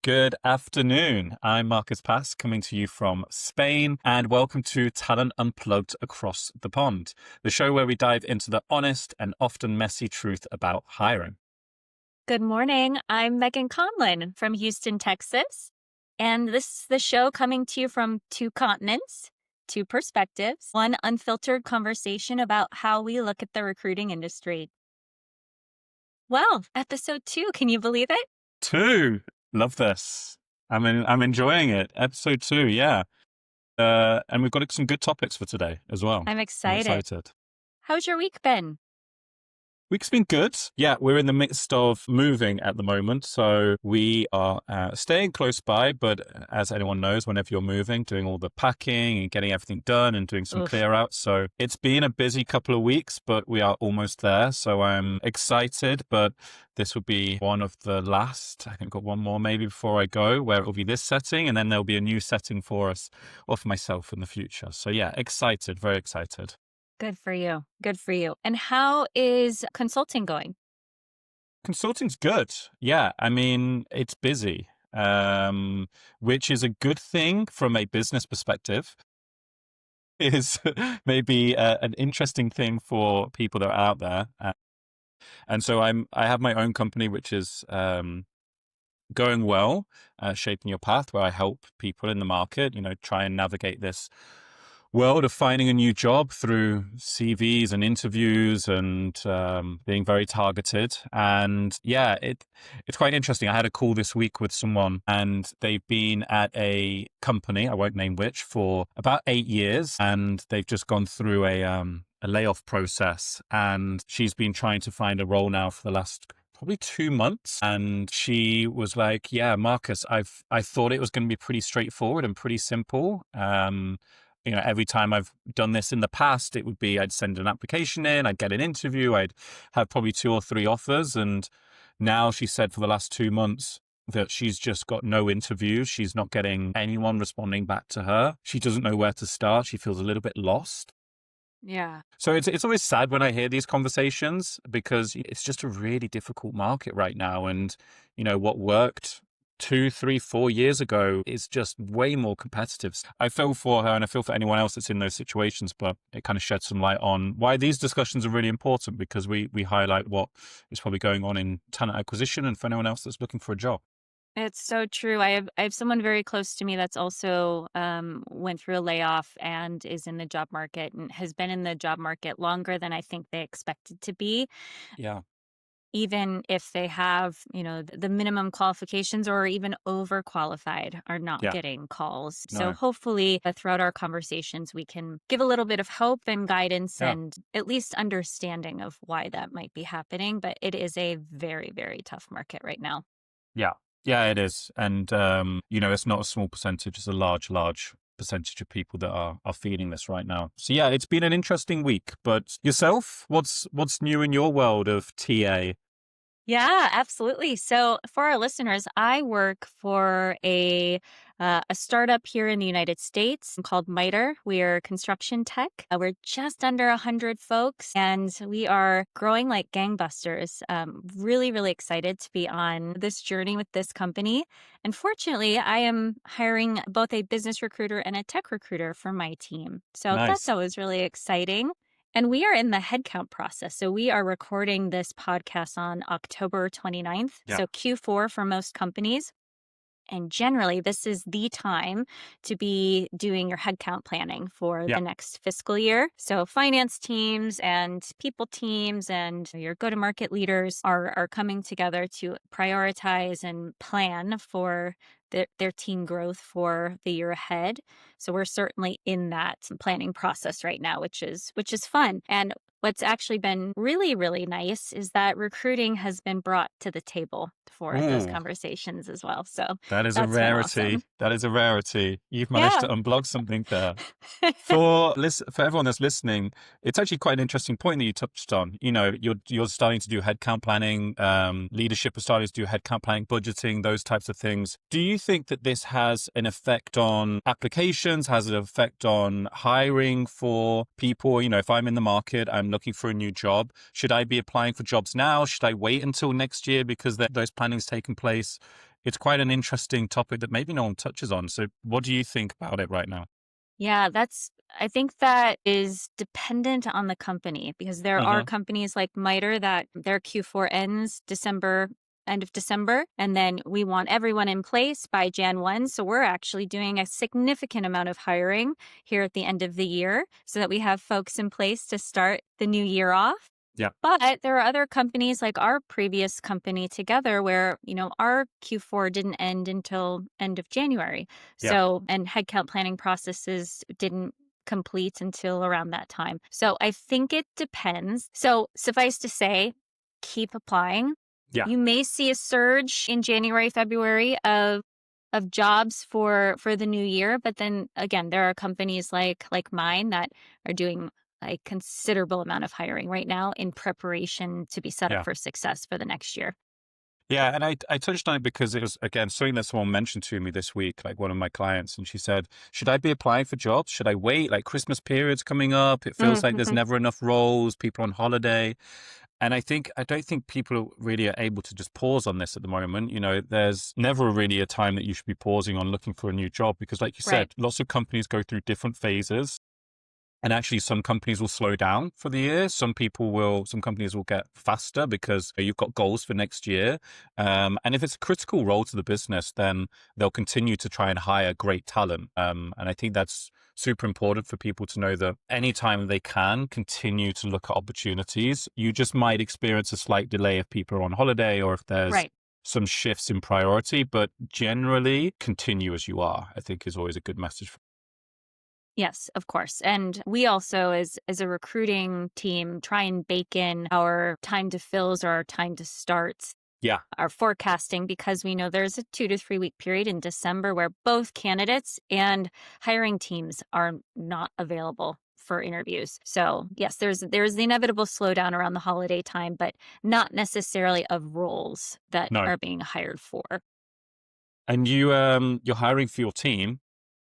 Good afternoon. I'm Marcus Pask, coming to you from Spain, and welcome to Talent Unplugged Across the Pond, the show where we dive into the honest and often messy truth about hiring. Good morning. I'm Megan Conlon from Houston, Texas. And this is the show coming to you from two continents, two perspectives, one unfiltered conversation about how we look at the recruiting industry. Well, episode 2, can you believe it? 2. Love this. I'm enjoying it. Episode 2, yeah. And we've got some good topics for today as well. I'm excited. excited. How's your week been? Week's been good. Yeah, we're in the midst of moving at the moment. So we are staying close by. But as anyone knows, whenever you're moving, doing all the packing and getting everything done and doing some clear outs. So it's been a busy couple of weeks, but we are almost there. So I'm excited. But this will be one of the last, I think I've got one more maybe before I go, where it will be this setting. And then there'll be a new setting for us or for myself in the future. So yeah, excited, very excited. Good for you. Good for you. And how is consulting going? Consulting's good. Yeah. I mean, it's busy, which is a good thing from a business perspective. Is maybe an interesting thing for people that are out there. And so I have my own company, which is going well, Shaping Your Path, where I help people in the market, try and navigate this world of finding a new job through CVs and interviews and being very targeted. And yeah, it's quite interesting. I had a call this week with someone and they've been at a company, I won't name which, for about 8 years. And they've just gone through a layoff process. And she's been trying to find a role now for the last probably 2 months. And she was like, yeah, Marcus, I thought it was going to be pretty straightforward and pretty simple. Every time I've done this in the past, it would be I'd send an application in, I'd get an interview, I'd have probably 2 or 3 offers. And now she said for the last 2 months that she's just got no interviews. She's not getting anyone responding back to her. She doesn't know where to start. She feels a little bit lost. Yeah. So it's always sad when I hear these conversations because it's just a really difficult market right now. And, what worked 2, 3, 4 years ago is just way more competitive. I feel for her and I feel for anyone else that's in those situations, but it kind of sheds some light on why these discussions are really important because we highlight what is probably going on in talent acquisition and for anyone else that's looking for a job. It's so true. I have someone very close to me that's also went through a layoff and is in the job market and has been in the job market longer than I think they expected to be. Yeah. Even if they have, the minimum qualifications or even overqualified are not getting calls. No. So hopefully throughout our conversations, we can give a little bit of hope and guidance and at least understanding of why that might be happening. But it is a very, very tough market right now. Yeah. Yeah, it is. And, it's not a small percentage. It's a large percentage of people that are feeling this right now. So yeah, it's been an interesting week. But yourself, what's new in your world of TA? Yeah, absolutely. So for our listeners, I work for a startup here in the United States called MITRE. We are construction tech. We're just under 100 folks, and we are growing like gangbusters. Really, really excited to be on this journey with this company. And fortunately, I am hiring both a business recruiter and a tech recruiter for my team. So that's always really exciting. And we are in the headcount process. So we are recording this podcast on October 29th. Yeah. So Q4 for most companies. And generally, this is the time to be doing your headcount planning for the next fiscal year. So finance teams and people teams and your go-to-market leaders are coming together to prioritize and plan for their team growth for the year ahead. So we're certainly in that planning process right now, which is fun. And what's actually been really, really nice is that recruiting has been brought to the table for those conversations as well. So that is a rarity. Awesome. That is a rarity. You've managed to unblock something there. For everyone that's listening, it's actually quite an interesting point that you touched on. You're starting to do headcount planning. Leadership is starting to do headcount planning, budgeting, those types of things. Do you think that this has an effect on applications? Has an effect on hiring for people? If I'm in the market, I'm looking for a new job. Should I be applying for jobs now? Should I wait until next year because those planning's taken place? it's quite an interesting topic that maybe no one touches on. So what do you think about it right now? Yeah, I think that is dependent on the company because there are Hmm. companies like Miter that their Q4 ends end of December, and then we want everyone in place by Jan 1. So we're actually doing a significant amount of hiring here at the end of the year so that we have folks in place to start the new year off. Yeah. But there are other companies like our previous company together where, our Q4 didn't end until end of January. Yeah. So, and headcount planning processes didn't complete until around that time. So I think it depends. So suffice to say, keep applying. Yeah. You may see a surge in January, February of jobs for the new year, but then again, there are companies like mine that are doing a considerable amount of hiring right now in preparation to be set up Yeah. for success for the next year. Yeah, and I touched on it because it was, again, something that someone mentioned to me this week, like one of my clients, and she said, should I be applying for jobs? Should I wait? Like Christmas period's coming up. It feels like there's Mhm. never enough roles, people on holiday. And I don't think people really are able to just pause on this at the moment. There's never really a time that you should be pausing on looking for a new job because, like you Right. said, lots of companies go through different phases. And actually, some companies will slow down for the year. Some companies will get faster because you've got goals for next year. And if it's a critical role to the business, then they'll continue to try and hire great talent. And I think that's super important for people to know that anytime they can continue to look at opportunities, you just might experience a slight delay if people are on holiday or if there's Right. some shifts in priority, but generally continue as you are, I think is always a good message. Yes, of course. And we also, as a recruiting team, try and bake in our time to fills or our time to starts, Yeah, our forecasting, because we know there's a 2 to 3 week period in December where both candidates and hiring teams are not available for interviews. So yes, there's the inevitable slowdown around the holiday time, but not necessarily of roles that no. are being hired for. And you're hiring for your team.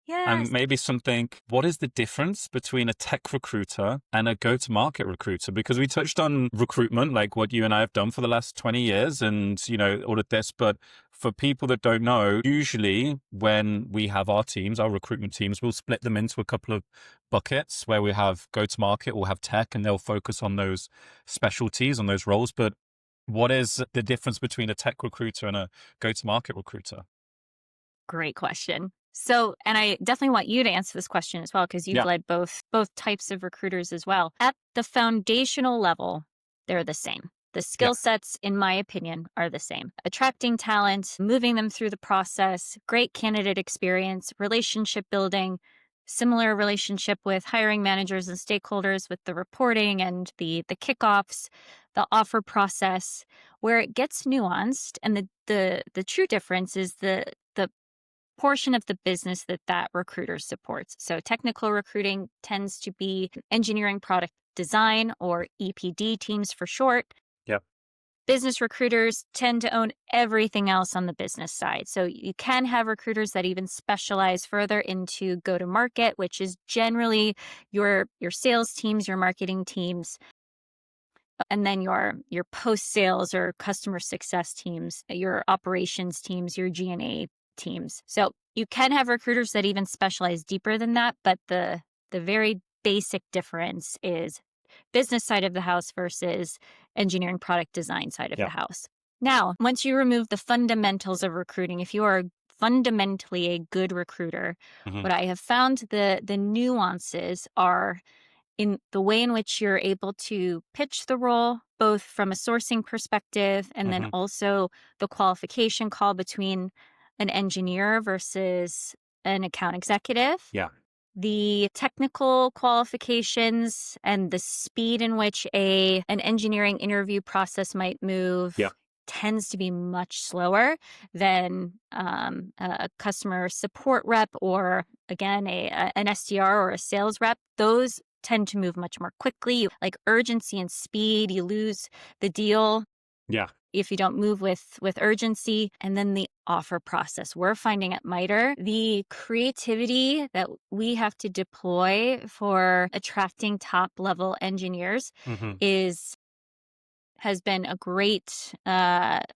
And Yes. maybe something, what is the difference between a tech recruiter and a go-to-market recruiter? Because we touched on recruitment, like what you and I have done for the last 20 years and, all of this. But for people that don't know, usually when we have our teams, our recruitment teams, we'll split them into a couple of buckets where we have go-to-market, we'll have tech, and they'll focus on those specialties, on those roles. But what is the difference between a tech recruiter and a go-to-market recruiter? Great question. So, and I definitely want you to answer this question as well because you've Yeah. led both types of recruiters as well. At the foundational level, they're the same. The Yeah. skill sets, in my opinion, are the same. Attracting talent, moving them through the process, great candidate experience, relationship building, similar relationship with hiring managers and stakeholders with the reporting and the kickoffs, the offer process. Where it gets nuanced and the true difference is the portion of the business that recruiter supports. So technical recruiting tends to be engineering product design or EPD teams for short. Yeah. Business recruiters tend to own everything else on the business side. So you can have recruiters that even specialize further into go to market, which is generally your sales teams, your marketing teams, and then your post sales or customer success teams, your operations teams, your G&A teams. So you can have recruiters that even specialize deeper than that, but the very basic difference is business side of the house versus engineering product design side of Yeah. the house. Now, once you remove the fundamentals of recruiting, if you are fundamentally a good recruiter, Hmm. what I have found the nuances are in the way in which you're able to pitch the role, both from a sourcing perspective and then Hmm. also the qualification call between an engineer versus an account executive, Yeah. the technical qualifications and the speed in which an engineering interview process might Yeah. move tends to be much slower than a customer support rep or again an SDR or a sales rep. Those tend to move much more quickly. Like urgency and speed, you lose the deal Yeah. if you don't move with urgency. And then the offer process. We're finding at Miter the creativity that we have to deploy for attracting top level engineers Hmm. is has been a great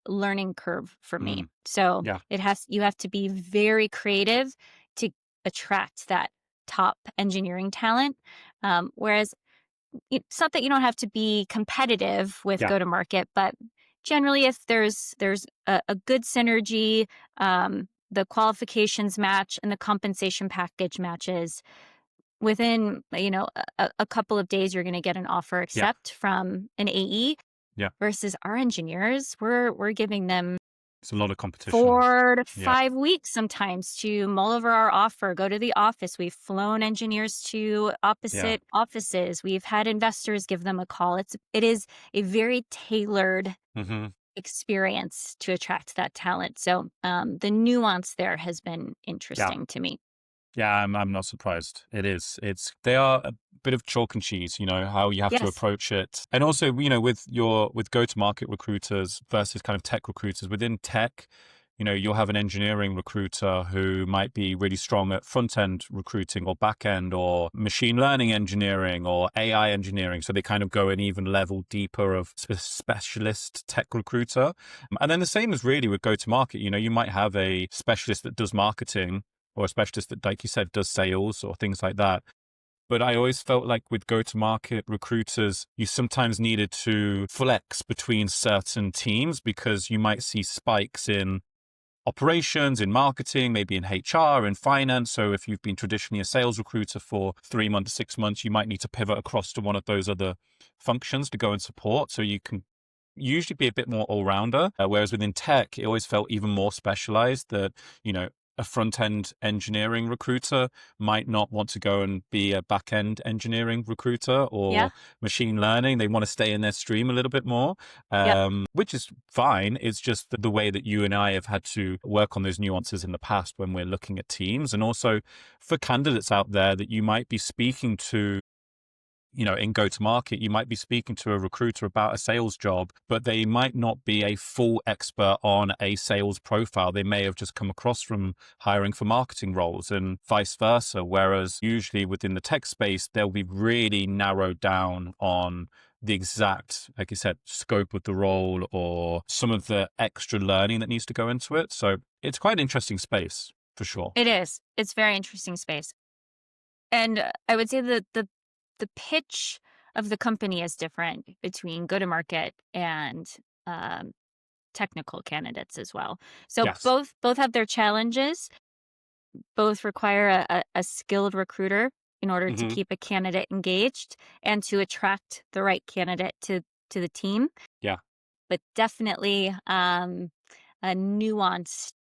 learning curve for me. Mm, So yeah, you have to be very creative to attract that top engineering talent. Whereas it's not that you don't have to be competitive with yeah, go to market, but generally, if there's a good synergy, the qualifications match, and the compensation package matches, within a couple of days, you're going to get an offer yeah, accept from an AE. yeah. Versus our engineers, we're giving them It's a lot of competition. 4 to Yeah, 5 weeks sometimes to mull over our offer, go to the office. We've flown engineers to yeah. opposite offices. We've had investors give them a call. It is a very tailored Hmm. experience to attract that talent. So, the nuance there has been Yeah. interesting to me. Yeah, I'm not surprised. It is. They are a bit of chalk and cheese, how you have to Yes. approach it. And also, with go-to-market recruiters versus kind of tech recruiters, within tech, you'll have an engineering recruiter who might be really strong at front-end recruiting or back-end or machine learning engineering or AI engineering. So they kind of go an even level deeper of specialist tech recruiter. And then the same is really with go-to-market. You might have a specialist that does marketing or a specialist that, like you said, does sales or things like that. But I always felt like with go-to-market recruiters, you sometimes needed to flex between certain teams because you might see spikes in operations, in marketing, maybe in HR, in finance. So if you've been traditionally a sales recruiter for 3 months, 6 months, you might need to pivot across to one of those other functions to go and support. So you can usually be a bit more all-rounder. Whereas within tech, it always felt even more specialized that, a front-end engineering recruiter might not want to go and be a back-end engineering recruiter Yeah. or machine learning. They want to stay in their stream a little bit more, Yep. which is fine. It's just the way that you and I have had to work on those nuances in the past when we're looking at teams. And also for candidates out there that you might be speaking to, in go to market, you might be speaking to a recruiter about a sales job, but they might not be a full expert on a sales profile. They may have just come across from hiring for marketing roles and vice versa. Whereas usually within the tech space, they'll be really narrowed down on the exact, like I said, scope of the role or some of the extra learning that needs to go into it. So it's quite an interesting space for sure. It is. It's very interesting space. And I would say that the pitch of the company is different between go to market and um, technical candidates as well. So Yes. both have their challenges. Both require a skilled recruiter in order to Hmm. keep a candidate engaged and to attract the right candidate to the team. Yeah. But definitely a nuanced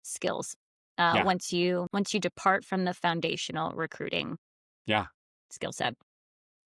skills Yeah. once you depart from the foundational recruiting Yeah. skill set.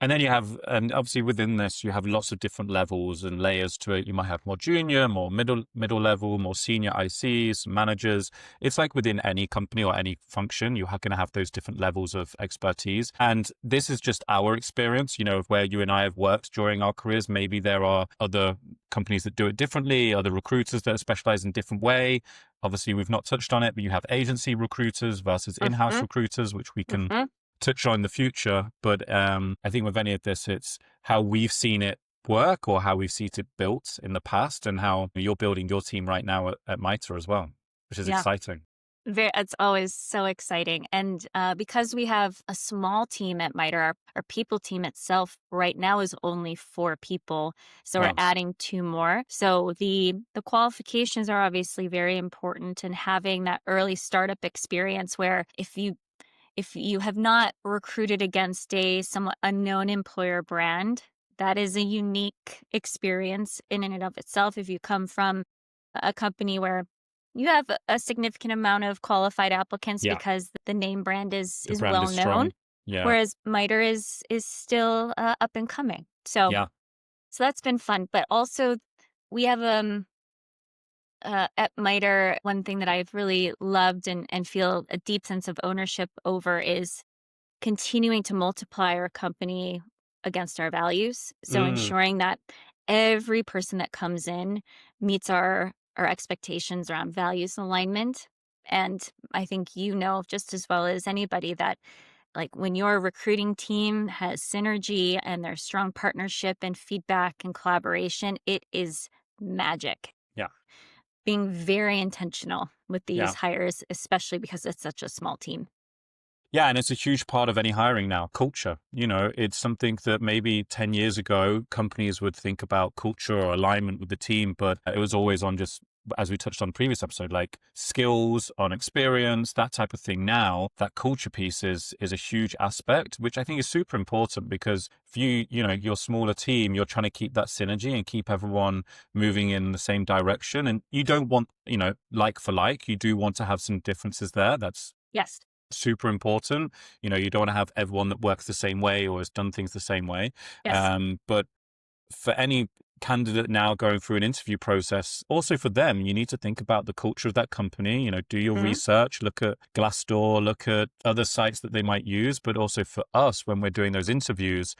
And then and obviously within this, you have lots of different levels and layers to it. You might have more junior, more middle level, more senior ICs, managers. It's like within any company or any function, you're going to have those different levels of expertise. And this is just our experience, of where you and I have worked during our careers. Maybe there are other companies that do it differently, other recruiters that specialize in different way. Obviously, we've not touched on it, but you have agency recruiters versus in-house Hmm. recruiters, which we can Hmm. touch on in the future. But I think with any of this, it's how we've seen it work or how we've seen it built in the past and how you're building your team right now at MITRE as well, which is Yeah. exciting. It's always so exciting. And because we have a small team at MITRE, our people team itself right now is only 4 people. So we're Wow. adding 2 more. So the qualifications are obviously very important, and having that early startup experience where if you have not recruited against a somewhat unknown employer brand, that is a unique experience in and of itself. If you come from a company where you have a significant amount of qualified applicants Yeah. because the name brand The is brand well is known, strong. Yeah. whereas MITRE is still up and coming. Yeah. So that's been fun. But also we have at MITRE, one thing that I've really loved and feel a deep sense of ownership over is continuing to multiply our company against our values. So Mm, ensuring that every person that comes in meets our expectations around values alignment. And I think just as well as anybody that Like when your recruiting team has synergy and there's strong partnership and feedback and collaboration, it is magic. Yeah. Being very intentional with Yeah. these hires, especially because it's such a small team. Yeah, and it's a huge part of any hiring now, culture. It's something that maybe 10 years ago, companies would think about culture or alignment with the team, but it was always on just, as we touched on previous episode, like skills, on experience, that type of thing. Now, that culture piece is a huge aspect, which I think is super important because if your smaller team, you're trying to keep that synergy and keep everyone moving in the same direction. And you don't want, like for like, you do want to have some differences there. That's Yes. super important. You don't want to have everyone that works the same way or has done things the same way. Yes. But for any candidate now going through an interview process, also for them, you need to think about the culture of that company. Do your Mhm. research, look at Glassdoor, look at other sites that they might use. But also for us, when we're doing those interviews,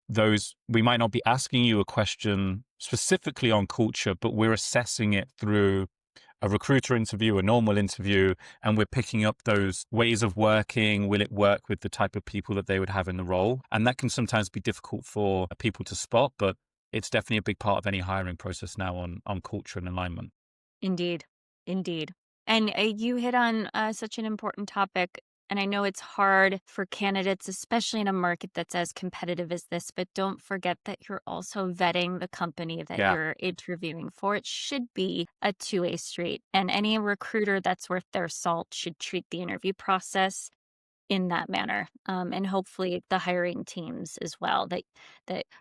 we might not be asking you a question specifically on culture, but we're assessing it through a recruiter interview, a normal interview, and we're picking up those ways of working. Will it work with the type of people that they would have in the role? And that can sometimes be difficult for people to spot, but it's definitely a big part of any hiring process now on culture and alignment. Indeed. Indeed. And you hit on such an important topic. And I know it's hard for candidates, especially in a market that's as competitive as this, but don't forget that you're also vetting the company that Yeah. you're interviewing for. It should be a two-way street. And any recruiter that's worth their salt should treat the interview process in that manner, and hopefully the hiring teams as well, that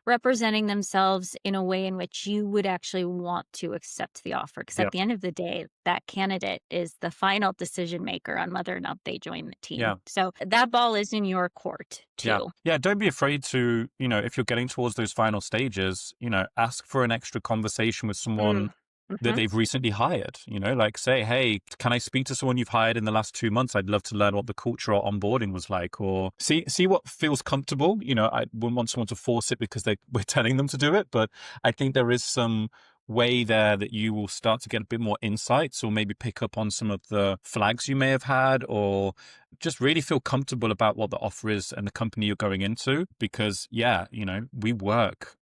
representing themselves in a way in which you would actually want to accept the offer. Because Yeah. at the end of the day, that candidate is the final decision maker on whether or not they join the team. Yeah. So that ball is in your court Yeah. too. Yeah. Don't be afraid to, if you're getting towards those final stages, ask for an extra conversation with someone that Mm-hmm. they've recently hired, like say, hey, can I speak to someone you've hired in the last 2 months? I'd love to learn what the culture or onboarding was like, or see what feels comfortable. I wouldn't want someone to force it because we're telling them to do it, but I think there is some way there that you will start to get a bit more insights or maybe pick up on some of the flags you may have had, or just really feel comfortable about what the offer is and the company you're going into. Because we work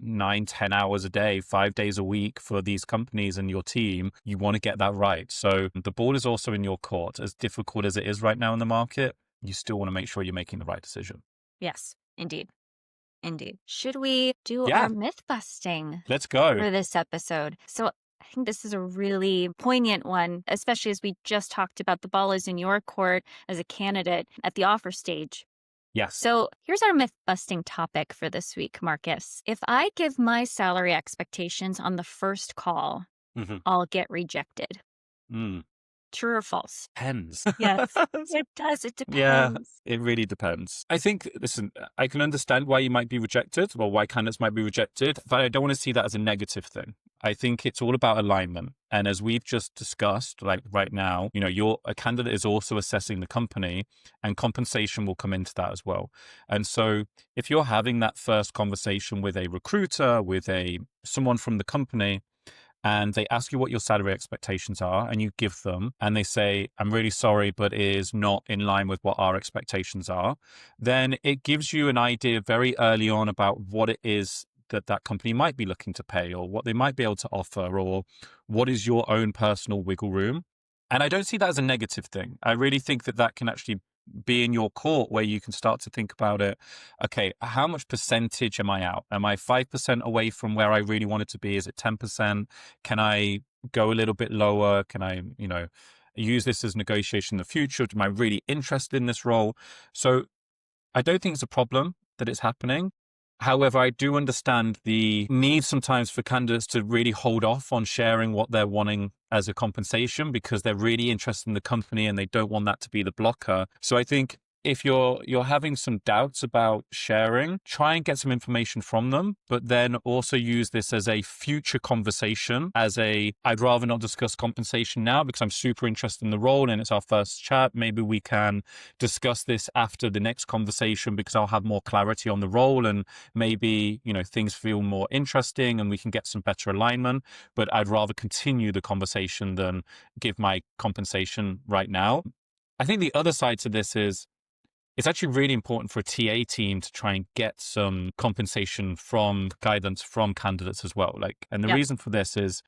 9-10 hours a day, 5 days a week for these companies and your team. You want to get that right. So the ball is also in your court. As difficult as it is right now in the market, you still want to make sure you're making the right decision. Yes, indeed. Indeed. Should we do Yeah, our myth busting let's go. for this episode? So I think this is a really poignant one, especially as we just talked about the ball is in your court as a candidate at the offer stage. Yes. So here's our myth busting topic for this week, Marcus. If I give my salary expectations on the first call, Mm-hmm. I'll get rejected. Mm. True or false? Depends. Yes, it does. It Yeah, depends. it really depends. I think, listen, I can understand why you might be rejected, or why candidates might be rejected, but I don't want to see that as a negative thing. I think it's all about alignment. And as we've just discussed, like right now, a candidate is also assessing the company, and compensation will come into that as well. And so if you're having that first conversation with a recruiter, with someone from the company, and they ask you what your salary expectations are, and you give them, and they say, I'm really sorry, but it is not in line with what our expectations are, then it gives you an idea very early on about what it is that company might be looking to pay, or what they might be able to offer, or what is your own personal wiggle room. And I don't see that as a negative thing. I really think that can actually be in your court, where you can start to think about it. Okay, how much percentage am I out? Am I 5% away from where I really want it to be? Is it 10%? Can I go a little bit lower? Can I, use this as negotiation in the future? Am I really interested in this role? So I don't think it's a problem that it's happening. However, I do understand the need sometimes for candidates to really hold off on sharing what they're wanting as a compensation, because they're really interested in the company and they don't want that to be the blocker. So I think if you're having some doubts about sharing, try and get some information from them, but then also use this as a future conversation, I'd rather not discuss compensation now because I'm super interested in the role and it's our first chat. Maybe we can discuss this after the next conversation because I'll have more clarity on the role, and maybe, things feel more interesting and we can get some better alignment. But I'd rather continue the conversation than give my compensation right now. I think the other side to this is, it's actually really important for a TA team to try and get some compensation from guidance from candidates as well. And the Yep. reason for this is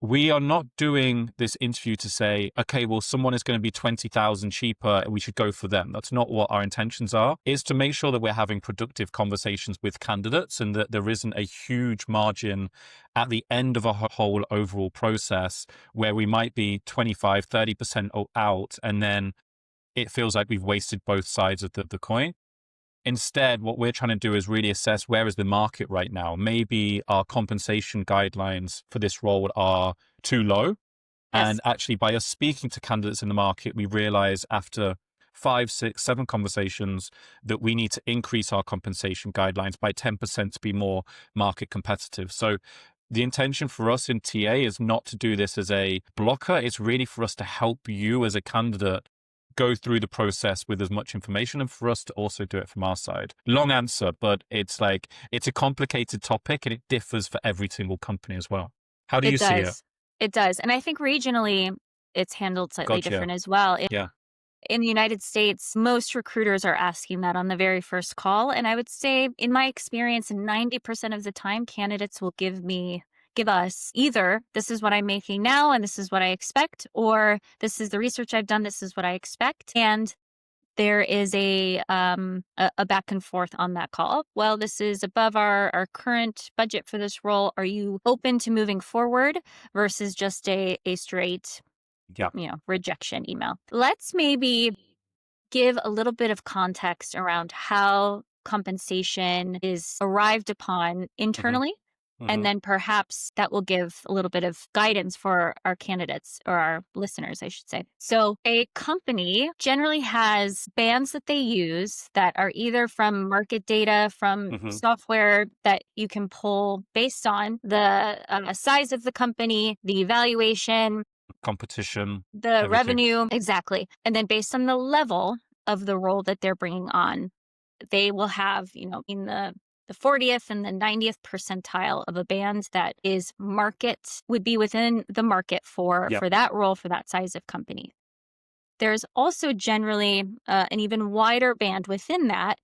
we are not doing this interview to say, okay, well, someone is going to be 20,000 cheaper. We should go for them. That's not what our intentions are. It's to make sure that we're having productive conversations with candidates and that there isn't a huge margin at the end of a whole overall process where we might be 25, 30% out. And then it feels like we've wasted both sides of the coin. Instead, what we're trying to do is really assess where is the market right now. Maybe our compensation guidelines for this role are too low. Yes. And actually, by us speaking to candidates in the market, we realize after 5, 6, 7 conversations that we need to increase our compensation guidelines by 10% to be more market competitive. So the intention for us in TA is not to do this as a blocker. It's really for us to help you as a candidate go through the process with as much information and for us to also do it from our side. Long answer, but it's a complicated topic and it differs for every single company as well. How do you It see it? does. It does. And I think regionally, it's handled slightly Gotcha. different as well. Yeah. In the United States, most recruiters are asking that on the very first call. And I would say, in my experience, 90% of the time, candidates will give us either this is what I'm making now and this is what I expect, or this is the research I've done, this is what I expect. And there is a back and forth on that call. Well, this is above our current budget for this role. Are you open to moving forward versus just a straight, Yeah. rejection email? Let's maybe give a little bit of context around how compensation is arrived upon internally. And then perhaps that will give a little bit of guidance for our candidates or our listeners, I should say. So a company generally has bands that they use that are either from market data, from software that you can pull based on the size of the company, the valuation, competition, the everything. revenue. Exactly. And then based on the level of the role that they're bringing on, they will have, in the 40th and the 90th percentile of a band that is would be within the market for that role, for that size of company. There's also generally an even wider band within that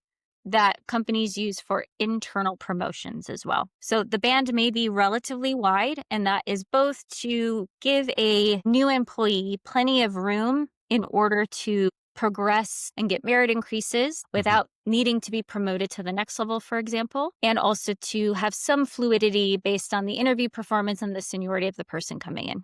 companies use for internal promotions as well. So the band may be relatively wide, and that is both to give a new employee plenty of room in order to progress and get merit increases without needing to be promoted to the next level, for example, and also to have some fluidity based on the interview performance and the seniority of the person coming in.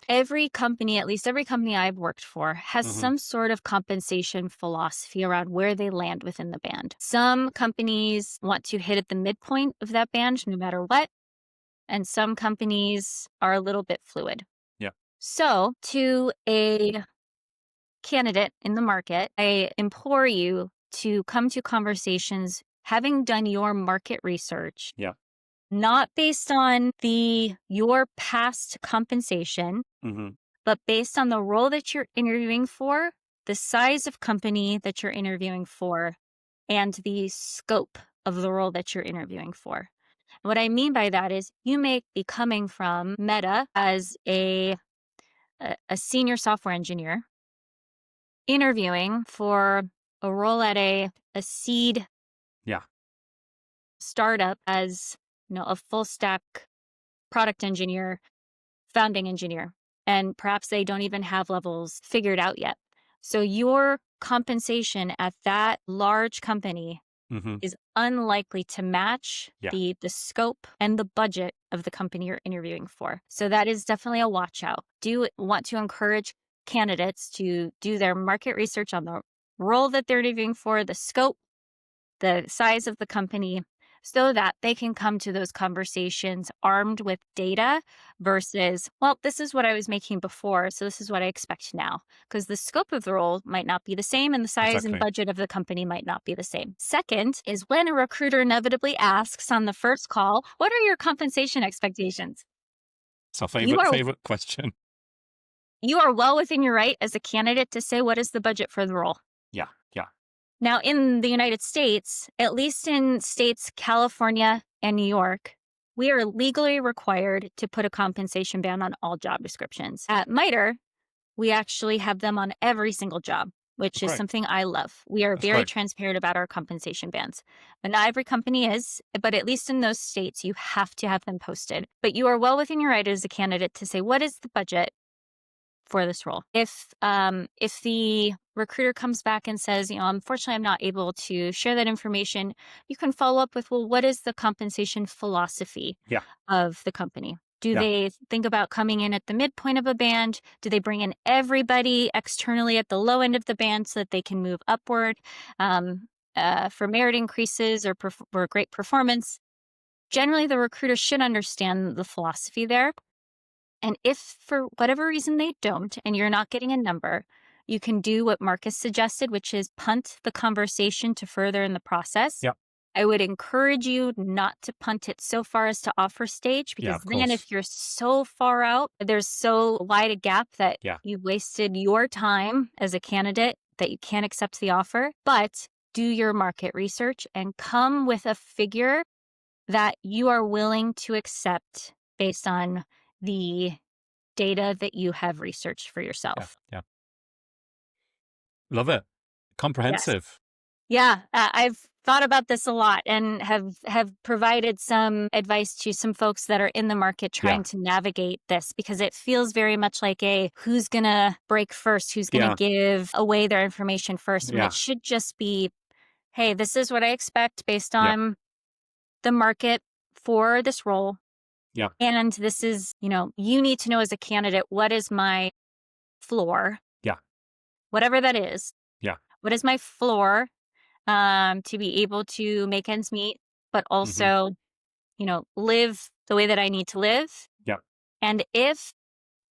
Every company, at least every company I've worked for, has some sort of compensation philosophy around where they land within the band. Some companies want to hit at the midpoint of that band no matter what, and some companies are a little bit fluid. Yeah. So to a candidate in the market, I implore you to come to conversations having done your market research. Yeah. Not based on your past compensation, but based on the role that you're interviewing for, the size of company that you're interviewing for, and the scope of the role that you're interviewing for. What I mean by that is you may be coming from Meta as a senior software engineer, interviewing for a role at a seed startup as a full stack product engineer, founding engineer, and perhaps they don't even have levels figured out yet. So your compensation at that large company is unlikely to match the scope and the budget of the company you're interviewing for. So that is definitely a watch out. Do want to encourage candidates to do their market research on the role that they're interviewing for, the scope, the size of the company, so that they can come to those conversations armed with data versus, well, this is what I was making before, so this is what I expect now. Because the scope of the role might not be the same and the size and budget of the company might not be the same. Second is when a recruiter inevitably asks on the first call, what are your compensation expectations? It's our favorite question. You are well within your right as a candidate to say, what is the budget for the role? Yeah. Now, in the United States, at least in states California and New York, we are legally required to put a compensation band on all job descriptions. At MITRE, we actually have them on every single job. which is Great. something I love. We are That's very great. transparent about our compensation bands. But not every company is, but at least in those states, you have to have them posted. But you are well within your right as a candidate to say, what is the budget for this role? If the recruiter comes back and says, unfortunately, I'm not able to share that information, you can follow up with, well, what is the compensation philosophy Yeah. of the company? Do Yeah. they think about coming in at the midpoint of a band? Do they bring in everybody externally at the low end of the band so that they can move upward for merit increases or great performance? Generally, the recruiter should understand the philosophy there. And if for whatever reason they don't, and you're not getting a number, you can do what Marcus suggested, which is punt the conversation to further in the process. Yeah. I would encourage you not to punt it so far as to offer stage, Yeah, because of then course. if you're so far out, there's so wide a gap that Yeah. you've wasted your time as a candidate that you can't accept the offer. But do your market research and come with a figure that you are willing to accept based on the data that you have researched for Yeah. yourself. Yeah. Love it. Yes. Comprehensive. Yeah, I've thought about this a lot and have provided some advice to some folks that are in the market Yeah. trying to navigate this, because it feels very much like a who's going to break first, who's going to Yeah. give away their information first, when Yeah. it should just be, hey, this is what I expect based Yeah. on the market for this role. Yeah. And this is, you need to know as a candidate, what is my floor, Yeah. whatever that is. Yeah. What is my floor to be able to make ends meet, but Mhm. also, live the way that I need to live? Yeah. And if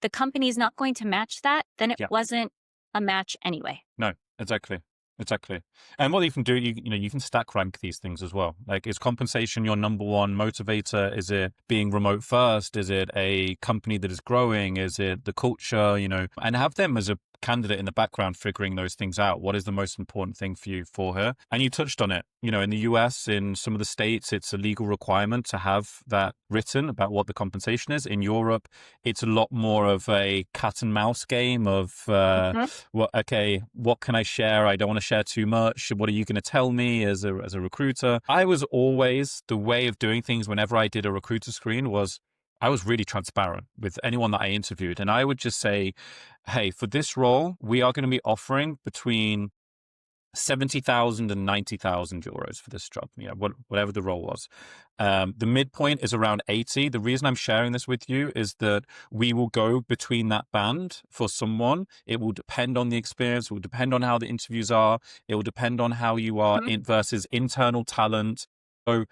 the company's not going to match that, then it Yeah. wasn't a match anyway. No, exactly. Exactly. And what you can do, you can stack rank these things as well. Like, is compensation your number one motivator? Is it being remote first? Is it a company that is growing? Is it the culture, and have them as a candidate in the background figuring those things out. What is the most important thing for you for her? And you touched on it. In the US, in some of the states, it's a legal requirement to have that written about what the compensation is. In Europe, it's a lot more of a cat and mouse game of, Mhm. what can I share? I don't want to share too much. What are you going to tell me as a recruiter? I was always, the way of doing things whenever I did a recruiter screen was, I was really transparent with anyone that I interviewed. And I would just say, hey, for this role, we are going to be offering between 70,000 and 90,000 euros for this job, whatever the role was. The midpoint is around 80. The reason I'm sharing this with you is that we will go between that band for someone. It will depend on the experience. It will depend on how the interviews are. It will depend on how you are Mhm. in versus internal talent. So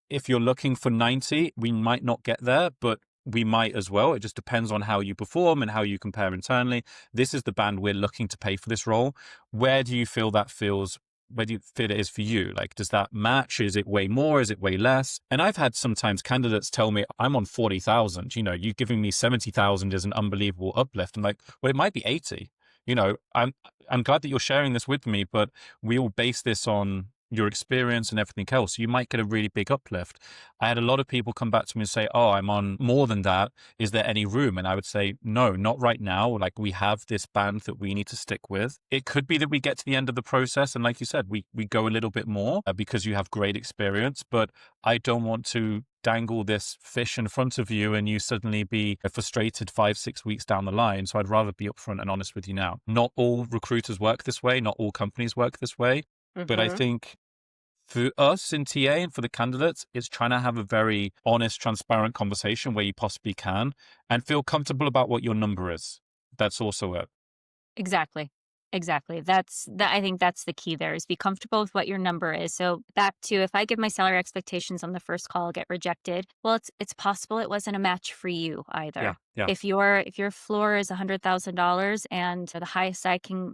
if you're looking for 90, we might not get there, but we might as well. It just depends on how you perform and how you compare internally. This is the band we're looking to pay for this role. Where do you feel that feels? Where do you feel it is for you? Like, does that match? Is it way more? Is it way less? And I've had sometimes candidates tell me, I'm on 40,000, you giving me 70,000 is an unbelievable uplift. I'm like, well, it might be 80. I'm glad that you're sharing this with me, but we all base this on your experience and everything else. You might get a really big uplift. I had a lot of people come back to me and say, oh, I'm on more than that. Is there any room? And I would say, no, not right now. Like, we have this band that we need to stick with. It could be that we get to the end of the process. And like you said, we go a little bit more because you have great experience, but I don't want to dangle this fish in front of you and you suddenly be frustrated 5-6 weeks down the line. So I'd rather be upfront and honest with you now. Not all recruiters work this way. Not all companies work this way. But I Mhm. think for us in TA and for the candidates, it's trying to have a very honest, transparent conversation where you possibly can and feel comfortable about what your number is. That's also it. Exactly. Exactly. I think that's the key there, is be comfortable with what your number is. So back to, if I give my salary expectations on the first call, I'll get rejected. Well, it's possible it wasn't a match for you Yeah. either. Yeah. If your floor is $100,000 and the highest I can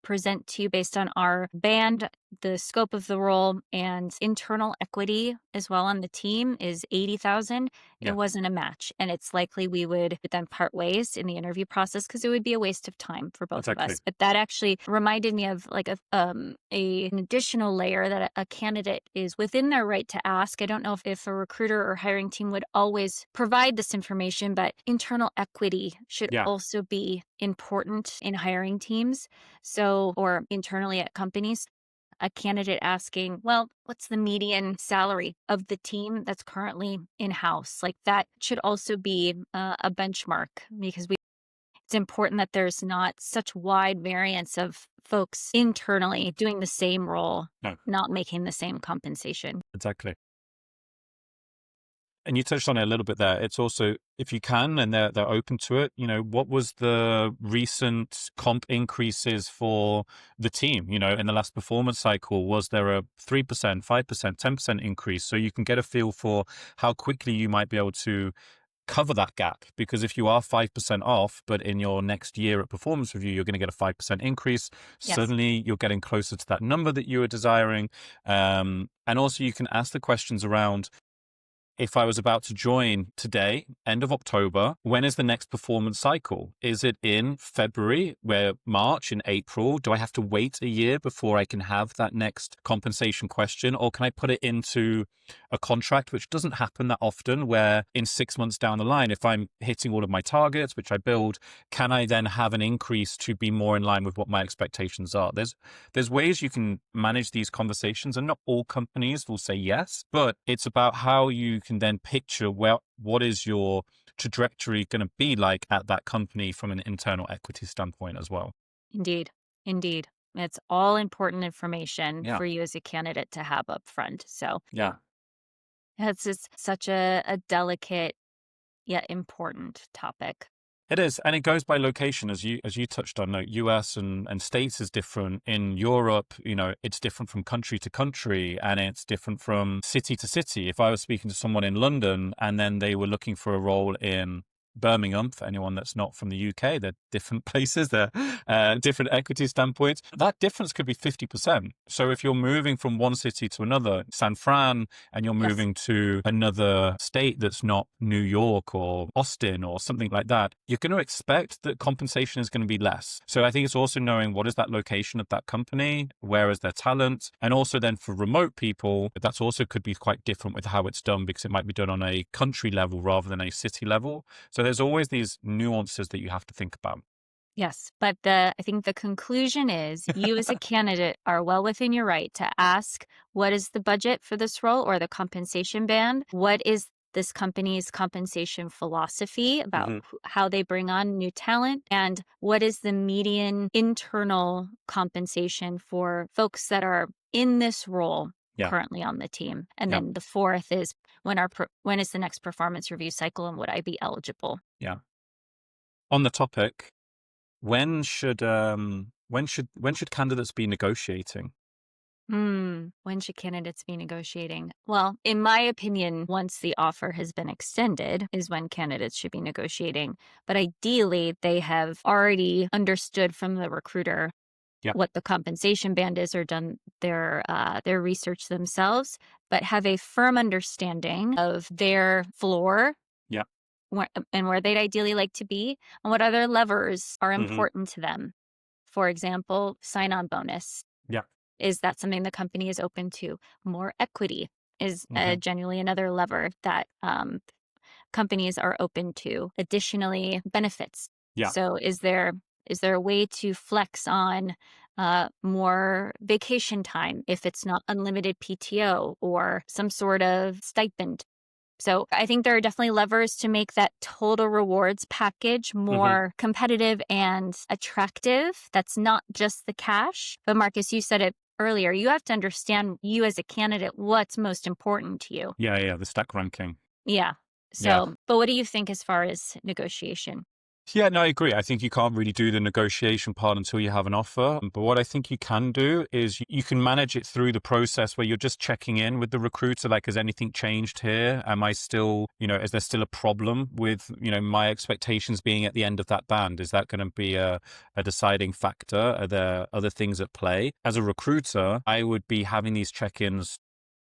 present to you based on our band the scope of the role and internal equity as well on the team is 80,000, it Yeah, wasn't a match. And it's likely we would then part ways in the interview process because it would be a waste of time for both of exactly. us. But that actually reminded me of like an additional layer that a candidate is within their right to ask. I don't know if a recruiter or hiring team would always provide this information, but internal equity should Yeah, also be important in hiring teams. So, or internally at companies, a candidate asking, well, what's the median salary of the team that's currently in house? Like that should also be a benchmark because it's important that there's not such wide variance of folks internally doing the same role, no, not making the same compensation. exactly. And you touched on it a little bit there. It's also, if you can, and they're open to it, what was the recent comp increases for the team? In the last performance cycle, was there a 3%, 5%, 10% increase? So you can get a feel for how quickly you might be able to cover that gap. Because if you are 5% off, but in your next year at performance review, you're going to get a 5% increase, Yes. suddenly you're getting closer to that number that you were desiring. And also you can ask the questions around, if I was about to join today, end of October, when is the next performance cycle? Is it in February, where March, in April? Do I have to wait a year before I can have that next compensation question? Or can I put it into a contract, which doesn't happen that often, where in 6 months down the line, if I'm hitting all of my targets, which I build, can I then have an increase to be more in line with what my expectations are? There's ways you can manage these conversations, and not all companies will say yes, but it's about how you can then picture what is your trajectory going to be like at that company from an internal equity standpoint as well. Indeed. Indeed. It's all important information Yeah, for you as a candidate to have up front. So yeah. it's just such a delicate yet important topic. It is, and it goes by location, as you touched on. Like US and states is different. In Europe, it's different from country to country, and it's different from city to city. If I was speaking to someone in London and then they were looking for a role in Birmingham, for anyone that's not from the UK, they're different places, they're different equity standpoints. That difference could be 50%. So if you're moving from one city to another, San Fran, and you're Yes. moving to another state that's not New York or Austin or something like that, you're going to expect that compensation is going to be less. So I think it's also knowing what is that location of that company, where is their talent, and also then for remote people, that's also could be quite different with how it's done, because it might be done on a country level rather than a city level. So there's always these nuances that you have to think about. Yes. But I think the conclusion is you as a candidate are well within your right to ask what is the budget for this role or the compensation band? What is this company's compensation philosophy about Hmm. how they bring on new talent? And what is the median internal compensation for folks that are in this role Yeah, currently on the team? And yeah, then the fourth is when is the next performance review cycle and would I be eligible? yeah. On the topic, when should candidates be negotiating? When should candidates be negotiating? Well, in my opinion, once the offer has been extended is when candidates should be negotiating. But ideally, they have already understood from the recruiter Yeah. what the compensation band is or done their research themselves, but have a firm understanding of their floor Yeah. and where they'd ideally like to be and what other levers are Hmm. important to them. For example, sign-on bonus. Yeah. Is that something the company is open to? More equity is Hmm. genuinely another lever that companies are open to. Additionally, benefits. Yeah. So, is there a way to flex on more vacation time if it's not unlimited PTO or some sort of stipend? So I think there are definitely levers to make that total rewards package Hmm. more competitive and attractive. That's not just the cash. But Marcus, you said it earlier. You have to understand you as a candidate, what's most important to you. Yeah. Yeah. The stack ranking. Yeah. Yeah. So, but what do you think as far as negotiation? Yeah, no, I agree. I think you can't really do the negotiation part until you have an offer. But what I think you can do is you can manage it through the process where you're just checking in with the recruiter. Like, has anything changed here? Am I still, is there still a problem with, my expectations being at the end of that band? Is that going to be a deciding factor? Are there other things at play? As a recruiter, I would be having these check-ins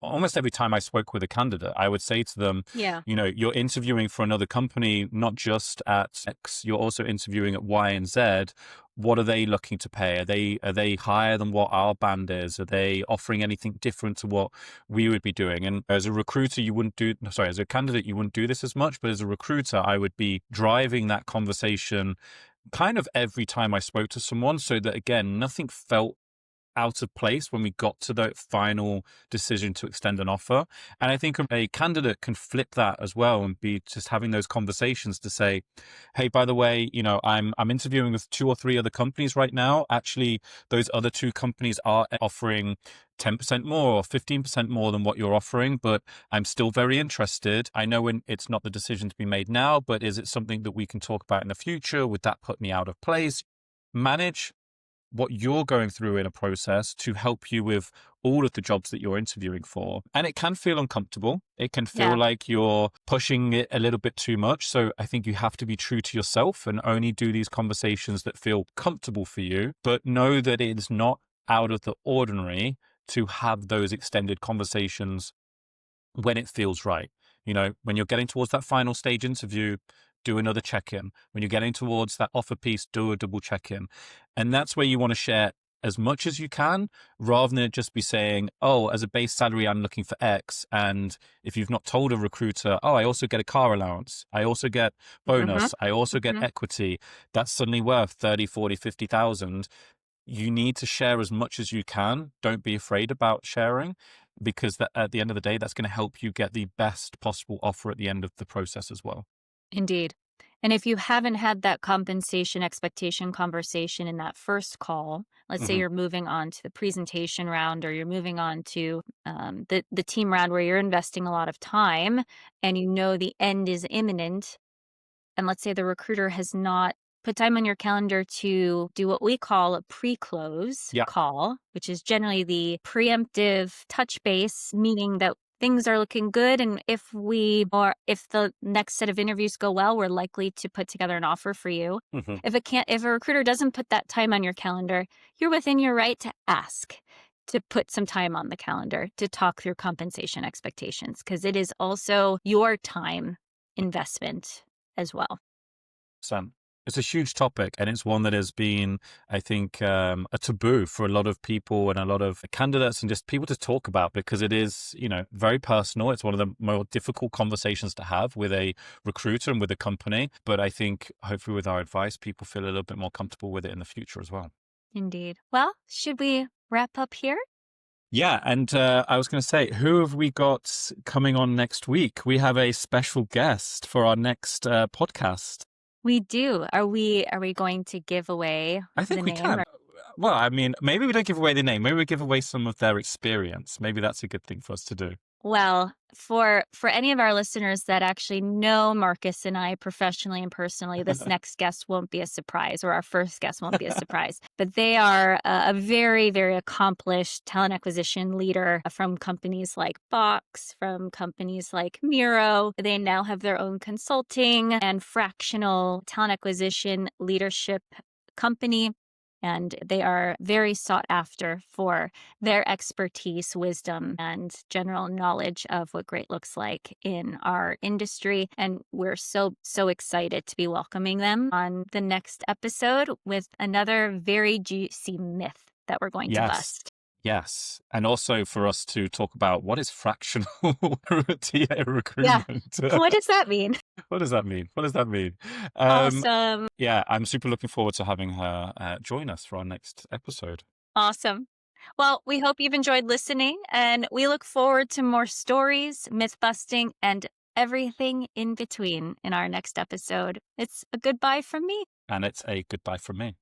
almost every time I spoke with a candidate. I would say to them, Yeah. you're interviewing for another company, not just at X, you're also interviewing at Y and Z. What are they looking to pay? Are they higher than what our band is? Are they offering anything different to what we would be doing? And as a recruiter, as a candidate, you wouldn't do this as much, but as a recruiter, I would be driving that conversation kind of every time I spoke to someone, so that again, nothing felt out of place when we got to the final decision to extend an offer. And I think a candidate can flip that as well and be just having those conversations to say, hey, by the way, I'm interviewing with 2 or 3 other companies right now. Actually, those other 2 companies are offering 10% more or 15% more than what you're offering, but I'm still very interested. I know it's not the decision to be made now, but is it something that we can talk about in the future? Would that put me out of place? Manage what you're going through in a process to help you with all of the jobs that you're interviewing for. And it can feel uncomfortable. It can feel Yeah. like you're pushing it a little bit too much. So I think you have to be true to yourself and only do these conversations that feel comfortable for you, but know that it is not out of the ordinary to have those extended conversations when it feels right. When you're getting towards that final stage interview, do another check-in. When you're getting towards that offer piece, do a double check-in. And that's where you want to share as much as you can, rather than it just be saying, oh, as a base salary, I'm looking for X. And if you've not told a recruiter, oh, I also get a car allowance, I also get Mm-hmm. bonus, I also get Mm-hmm. equity, that's suddenly worth 30, 40, 50,000. You need to share as much as you can. Don't be afraid about sharing, because at the end of the day, that's going to help you get the best possible offer at the end of the process as well. Indeed. And if you haven't had that compensation expectation conversation in that first call, let's say Hmm. you're moving on to the presentation round or you're moving on to the team round where you're investing a lot of time and you know the end is imminent, and let's say the recruiter has not put time on your calendar to do what we call a pre-close Yeah. call, which is generally the preemptive touch base, meaning that things are looking good. And if the next set of interviews go well, we're likely to put together an offer for you. Hmm. If a recruiter doesn't put that time on your calendar, you're within your right to ask to put some time on the calendar to talk through compensation expectations, because it is also your time investment as well. So it's a huge topic, and it's one that has been, I think, a taboo for a lot of people and a lot of candidates and just people to talk about, because it is, very personal. It's one of the more difficult conversations to have with a recruiter and with a company. But I think hopefully with our advice, people feel a little bit more comfortable with it in the future as well. Indeed. Well, should we wrap up here? Yeah, and I was going to say, who have we got coming on next week? We have a special guest for our next podcast. We do. Are we going to give away I the think we name? can. Well, I mean, maybe we don't give away the name. Maybe we give away some of their experience. Maybe that's a good thing for us to do. Well, for any of our listeners that actually know Marcus and I professionally and personally, this next guest won't be a surprise, or our first guest won't be a surprise. But they are a very, very accomplished talent acquisition leader from companies like Box, from companies like Miro. They now have their own consulting and fractional talent acquisition leadership company. And they are very sought after for their expertise, wisdom, and general knowledge of what great looks like in our industry. And we're so, so excited to be welcoming them on the next episode with another very juicy myth that we're going to Yes. bust. Yes. And also for us to talk about what is fractional TA Yeah. recruitment. What does that mean? What does that mean? What does that mean? Um, Awesome. yeah, I'm super looking forward to having her join us for our next episode. Awesome. Well, we hope you've enjoyed listening, and we look forward to more stories, myth busting, and everything in between in our next episode. It's a goodbye from me. And it's a goodbye from me.